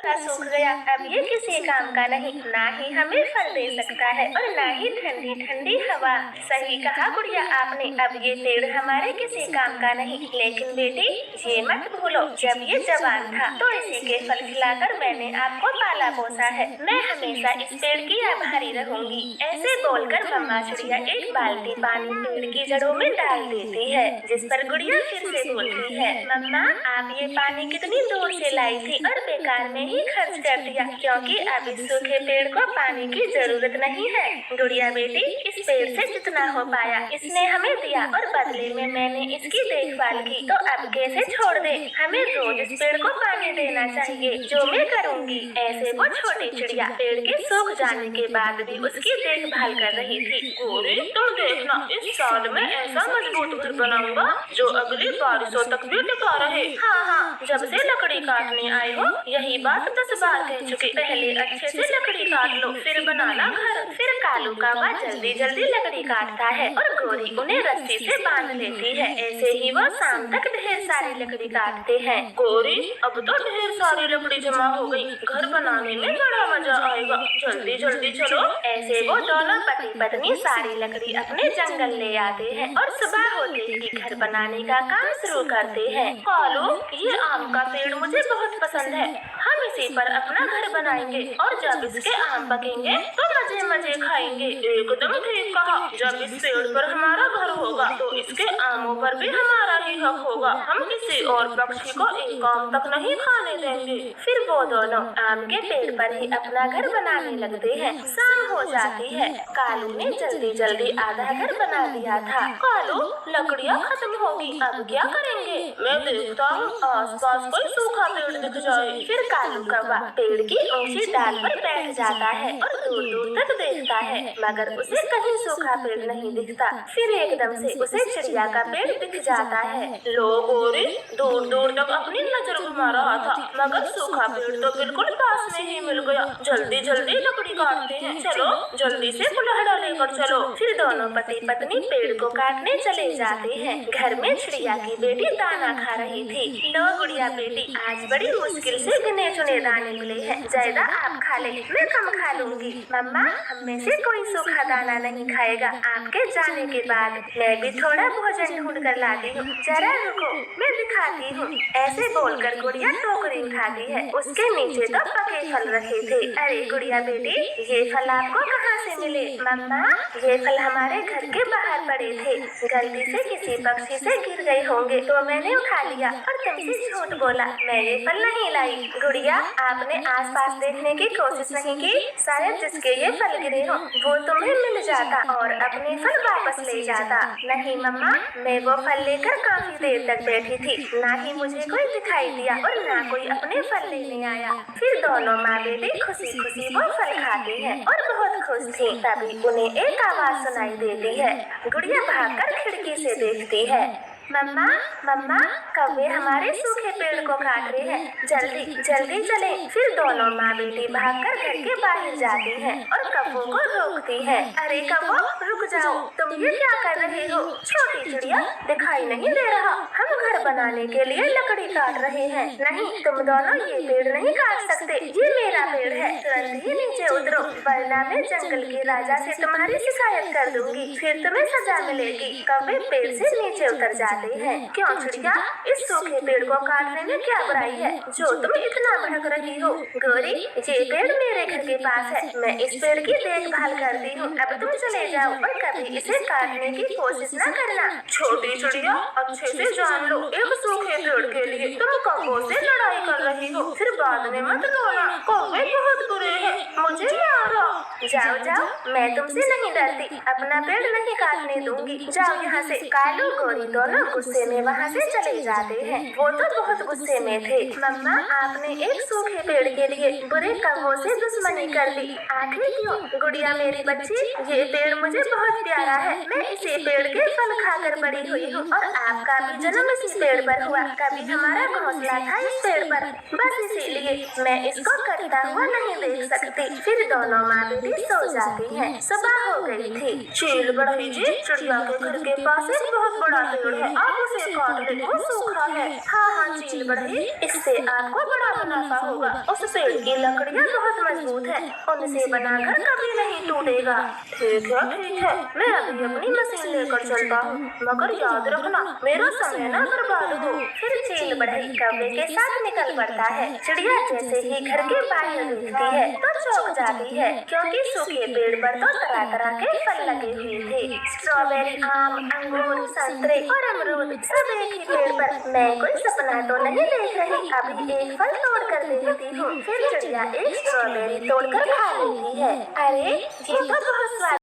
पूरा सूख गया, अब ये किसी काम का नहीं, ना ही हमें फल दे सकता है और ना ही ठंडी ठंडी हवा। सही कहा गुड़िया आपने, अब ये पेड़ हमारे किसी काम का नहीं। लेकिन बेटी ये मत भूलो, जब ये जवान था तो इसी के फल खिलाकर मैंने आपको पाला पोसा है। मैं हमेशा इस पेड़ की आभारी रहूंगी। ऐसे बोलकर मम्मा चिड़िया एक बाल्टी पानी पेड़ की जड़ों में डाल देती है, जिस पर गुड़िया फिर से बोलती है, मम्मा आप ये पानी कितनी दूर से लाई थी और बेकार में ही खर्च कर दिया, क्योंकि अब इस सूखे पेड़ को पानी की जरूरत नहीं है। गुड़िया बेटी इस पेड़ से जितना हो पाया इसने हमें दिया और बदले में मैंने इसकी देखभाल की, तो अब कैसे छोड़ दे। हमें रोज इस पेड़ को पानी देना चाहिए, जो मैं करूँगी। ऐसे वो छोटी चिड़िया पेड़ के सूख जाने के बाद भी उसकी देखभाल कर रही थी। गोरी तुम देखना, इस साल में ऐसा मजबूत घर बनाऊंगा जो अगली बारिशों तक भी टिका रहे। हाँ, जब से लकड़ी काटने आए हो यही बात 10 बार कह चुके। पहले अच्छे से लकड़ी काट लो, फिर बनाना घर। फिर कालू कौवा जल्दी जल्दी लकड़ी काटता है और गोरी उन्हें रस्सी से बांध लेती है। ऐसे ही वो शाम तक ढेर सारी लकड़ी काटते हैं। गोरी अब तो ढेर सारी लकड़ी जमा हो गई, घर बनाने में बड़ा मजा आएगा, जल्दी जल्दी चलो। ऐसे वो दोनों पति पत्नी सारी लकड़ी अपने जंगल ले आते हैं और सुबह होते ही घर बनाने का काम शुरू करते हैं। कालू ये आम का पेड़ मुझे बहुत पसंद है, हम इसी पर अपना घर बनाएंगे और जब इसके आम पकेंगे तो मजे मजे खाएंगे। एकदम ठीक कहा, जब इस पेड़ पर हमारा घर होगा तो इसके आमों पर भी हमारा ही हक होगा, हम किसी और पक्षी को एक आम तक नहीं खाने देंगे। फिर वो दोनों आम के पेड़ पर ही अपना घर बनाने लगते हैं। शाम हो जाती है, कालू ने जल्दी जल्दी आधा घर बना दिया था। कालू लकड़ियाँ खत्म होगी, अब क्या करेंगे? मैं देखता हूँ आसपास कोई सूखा पेड़ दिख जाए। फिर कालू कौवा पेड़ की ऊंची डाल पर बैठ जाता है और दूर दूर तक देखता है, मगर उसे कहीं सूखा पेड़ नहीं दिखता। फिर एकदम से उसे चिड़िया का पेड़ दिख जाता है। लो गोरी, दूर दूर तक अपनी नजर घुमा रहा था, मगर सूखा पेड़ तो बिल्कुल पास में ही मिल गया। जल्दी जल्दी लकड़ी काटते हैं, चलो जल्दी से कुल्हाड़ा लेकर चलो। फिर दोनों पति पत्नी पेड़ को काटने चले जाते हैं। घर में चिड़िया की बेटी दाना खा रही थी। लो गुड़िया बेटी, आज बड़ी मुश्किल से गिने चुने दाने मिले हैं, ज्यादा आप खा ले, मैं कम खा लूंगी। मम्मा हम में से कोई सूखा दाना नहीं खाएगा। आपके जाने के बाद मैं भी थोड़ा भोजन ढूंढ कर लाती हूँ, जरा रुको मैं दिखाती हूँ। ऐसे बोलकर गुड़िया टोकरी उठाती है, उसके नीचे तो पके फल रखे थे। अरे गुड़िया बेटी ये फल आपको कहाँ से मिले? मम्मा ये फल हमारे घर के बाहर पड़े थे, गलती से किसी पक्षी से गिर गए होंगे तो मैंने उठा लिया और तुमसे झूठ बोला, मैं ये फल नहीं लाई। गुड़िया आपने आसपास देखने की कोशिश नहीं की? शायद जिसके ये फल गिरे हो वो तुम्हें मिल जाता और अपने फल वापस ले जाता। नहीं मम्मा, मैं वो फल लेकर काफी देर तक बैठी थी, ना ही मुझे कोई दिखाई दिया और ना कोई अपने फल लेने आया। फिर दोनों माँ बेटी खुशी खुशी वो फल खाते हैं और बहुत खुश थी। तभी उन्हें एक आवाज सुनाई देती है। गुड़िया भागकर खिड़की से देखती है, मम्मा मम्मा कौवे हमारे सूखे पेड़ को काट रहे हैं, जल्दी जल्दी चले। फिर दोनों माँ बेटी भागकर घर के बाहर जाती हैं और कौवों को रोकती हैं। अरे कौवो रुक जाओ, तुम ये क्या कर रहे हो? छोटी चिड़िया दिखाई नहीं दे रहा, हम घर बनाने के लिए लकड़ी काट रहे हैं। नहीं तुम दोनों ये पेड़ नहीं काट सकते, ये मेरा पेड़ है। तुरंत ही नीचे उतरो वरना मैं जंगल के राजा से तुम्हारी शिकायत कर दूंगी, फिर तुम्हें सजा मिलेगी। कौवे पेड़ से नीचे उतर जाते हैं। क्यों चिड़िया, इस सूखे पेड़ को काटने में क्या बुराई है जो तुम इतना भड़क रही हो? गोरी ये पेड़ मेरे घर के पास है, मैं इस पेड़ की देखभाल करती हूँ, अब तुम चले जाओ और कभी इसे काटने की कोशिश न करना। छोटी चिड़िया अच्छे से जान लो, एक सूखे पेड़ के लिए तुम कौवों से लड़ाई कर रही हो, फिर बाद में मत रोना, कौवे बहुत बुरे हैं, मुझे मारा। जाओ जाओ, मैं तुमसे नहीं डरती, अपना पेड़ नहीं काटने दूंगी, जाओ यहाँ से। कालू गोरी दोनों गुस्से में वहाँ से चले जाते हैं। वो तो बहुत गुस्से में थे। मम्मा आपने एक सूखे पेड़ के लिए बुरे कौवों से दुश्मनी कर ली, आखिर क्यों? गुड़िया मेरी बच्ची, ये पेड़ मुझे बहुत प्यारा है, मैं इसी पेड़ के फल खाकर बड़ी हुई हूँ और आपका भी जन्म इसी पेड़ पर हुआ। कभी हमारा घोंसला था इस पेड़ पर, बस इसीलिए मैं इसको कटता हुआ वह नहीं देख सकती। फिर दोनों माँ बेटी सो जाती हैं। सुबह हो गई थी। चील बढ़ई जी, चिड़िया के घर के पास एक बहुत बड़ा पेड़ है, आप उसे काट ले, वो सूखा है। हाँ चील बढ़ई, इससे आपको बड़ा मुनाफा होगा। उस पेड़ की लकड़ियाँ बहुत मजबूत है, उनसे बना घर कभी नहीं टूटेगा। ठीक है, मैं अभी अपनी मशीन लेकर चलता हूँ, मगर याद रखना मेरा समय न बर्बाद हो। फिर चील बढ़ई कौवे के साथ निकल पड़ता है। चिड़िया जैसे ही घर के बाहर देखती है तो चौंक जाती है, क्योंकि सूखे पेड़ पर तो तरह तरह के फल लगे हुए थे। स्ट्रॉबेरी, आम, अंगूर, संतरे और अमरूद सब एक ही पेड़ पर। मैं कोई सपना तो नहीं देख रही, अभी एक फल तोड़ कर देखती हूँ। फिर चिड़िया एक स्ट्रॉबेरी तोड़कर खा लेती है। अरे ये तो बहुत स्वादिष्ट